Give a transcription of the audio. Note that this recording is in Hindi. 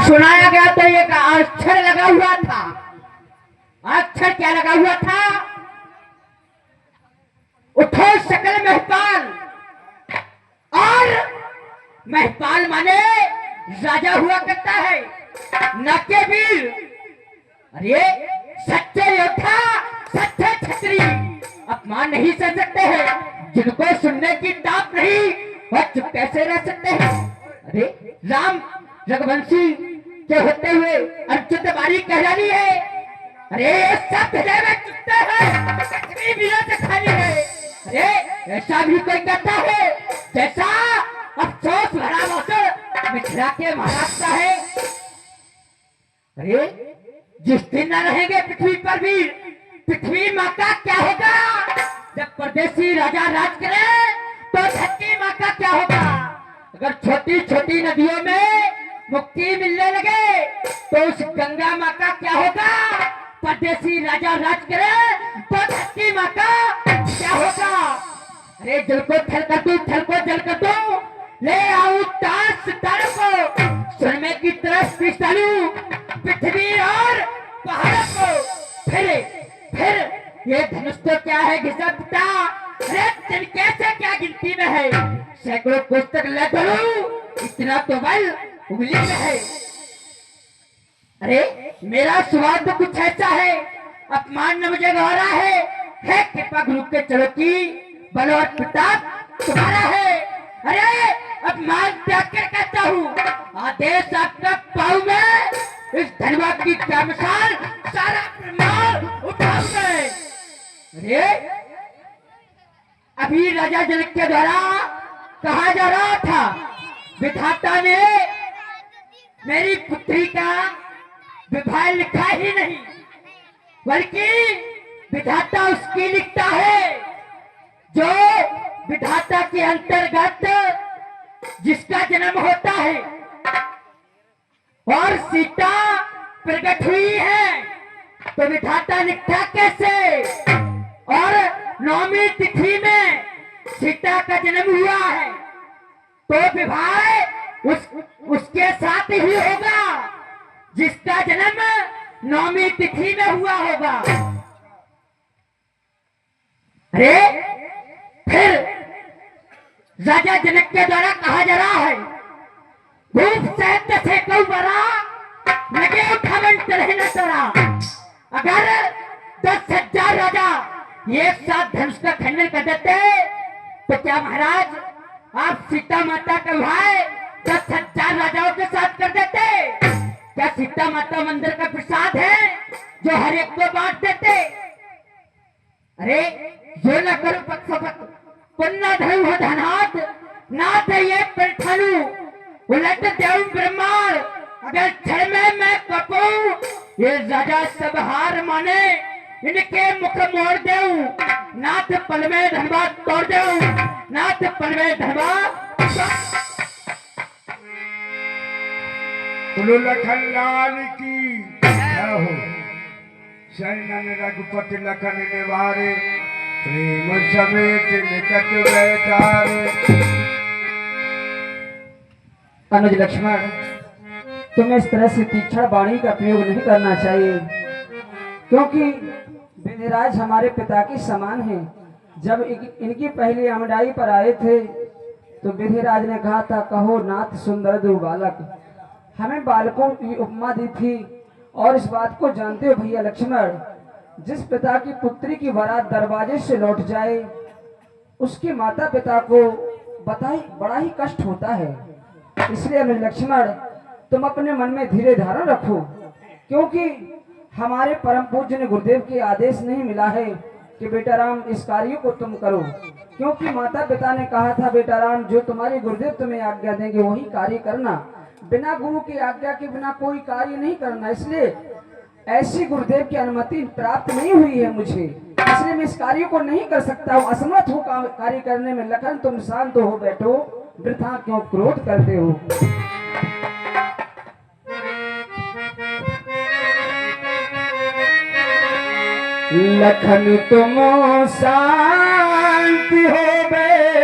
सुनाया गया तो एक अक्षर लगा हुआ था। अक्षर क्या लगा हुआ था? उठो सकल महिपाल। और महिपाल माने राजा हुआ करता है, न के वीर। अरे सच्चे योद्धा, सच्चे क्षत्रिय अपमान नहीं सह सकते हैं। जिनको सुनने की ताक नहीं वह चुप कैसे रह सकते हैं? अरे राम रघुवंशी के होते हुए अर्जुन बारी कहलानी है। अरे ये सब हृदय में चुपते हैं, पृथ्वी वीरों से खाली है। अरे ऐसा भी कोई करता है जैसा अफसोस भरा मौसम मिथिला के महाराष्ट्र है। अरे जिस दिन न रहेंगे पृथ्वी पर भी, पृथ्वी माँ का क्या होगा? जब परदेसी राजा राज करे तो धरती माँ का क्या होगा? अगर छोटी छोटी नदियों में मुक्ति मिलने लगे तो उस गंगा माँ का क्या होगा? परदेसी राजा राज करे तो धरती माँ का क्या होगा? अरे जल को थल कर दू, थल को जल कर दू, ले आऊं तार सितारों को सुरमे की तरफ पीस डालूं पृथ्वी और पहाड़ों को। फिर ये धनुष तो क्या है घिसा पिता? अरे तिनके से क्या गिनती में है? सैकड़ों कोस तक ले चलूं, इतना तो बल उंगली में है। अरे मेरा स्वाद तो कुछ ऐसा है, अपमान न मुझे गौरा है कृपा गुरु के चलो की बल और प्रताप तुम्हारा है। अरे अपमान त्याग कर कहता हूँ, आदेश आपका पाऊं मैं, इस धन्यवाद की क्या मिसाल सारा प्रमाण उठाऊं मैं। अरे अभी राजा जनक के द्वारा कहा जा रहा था, विधाता ने मेरी पुत्री का विवाह लिखा ही नहीं, बल्कि विधाता उसकी लिखता है जो विधाता के अंतर्गत जिसका जन्म होता है। और सीता प्रकट हुई है तो विधाता लिखता कैसे? और 9वीं तिथि में सीता का जन्म हुआ है तो विवाह उसके साथ ही होगा जिसका जन्म 9वीं तिथि में हुआ होगा। अरे फिर राजा जनक के द्वारा कहा जा रहा है, भूप सहत से कौ बरा लगे उठावन चढ़े न चढ़ा। अगर 10,000 राजा एक साथ धनुष का खंडन कर देते तो क्या महाराज आप सीता माता का विवाह 10,000 राजाओं के साथ कर देते? क्या सीता माता मंदिर का प्रसाद है जो हर एक को बांट देते? अरे जो न करो पक्षपत पुन्ना धनु हो धनाथ नाथ ये प्रथनु उलट देव ब्रह्मांड। अगर क्षण में मैं कपूं ये राजा सब हार माने, इनके मुख मोड़ देऊं नाथ पल में धनबाद तोड़ देऊं, नाथ पल में धनबाद। बोलो लखन लाल की जय हो। शरण रघुपति लखन निवारे, प्रेम समेत निकट बैठारे। अनुज लक्ष्मण, तुम्हें इस तरह से तीक्ष्ण वाणी का प्रयोग नहीं करना चाहिए, क्योंकि विधिराज हमारे पिता के समान हैं। जब इनकी पहली आमदाई पर आए थे तो विधिराज ने कहा था, कहो नाथ सुंदर दो बालक। हमें बालकों की उपमा दी थी। और इस बात को जानते हो भैया लक्ष्मण, जिस पिता की पुत्री की बारात दरवाजे से लौट जाए उसके माता पिता को बड़ा ही कष्ट होता है। इसलिए अनुज लक्ष्मण, तुम अपने मन में धीरे धारण रखो, क्योंकि हमारे परम पूज्य गुरुदेव के आदेश नहीं मिला है कि बेटा राम इस कार्य को तुम करो, क्योंकि माता पिता ने कहा था बेटा राम जो तुम्हारे गुरुदेव तुम्हें आज्ञा देंगे वही कार्य करना, बिना गुरु की आज्ञा के बिना कोई कार्य नहीं करना। इसलिए ऐसी गुरुदेव की अनुमति प्राप्त नहीं हुई है मुझे, इसलिए मैं इस कार्य को नहीं कर सकता हूँ, असमर्थ हूँ कार्य करने में। लखन तुम शांत हो बैठो, वृथा क्यों क्रोध करते हो? लखन तुम शांत हो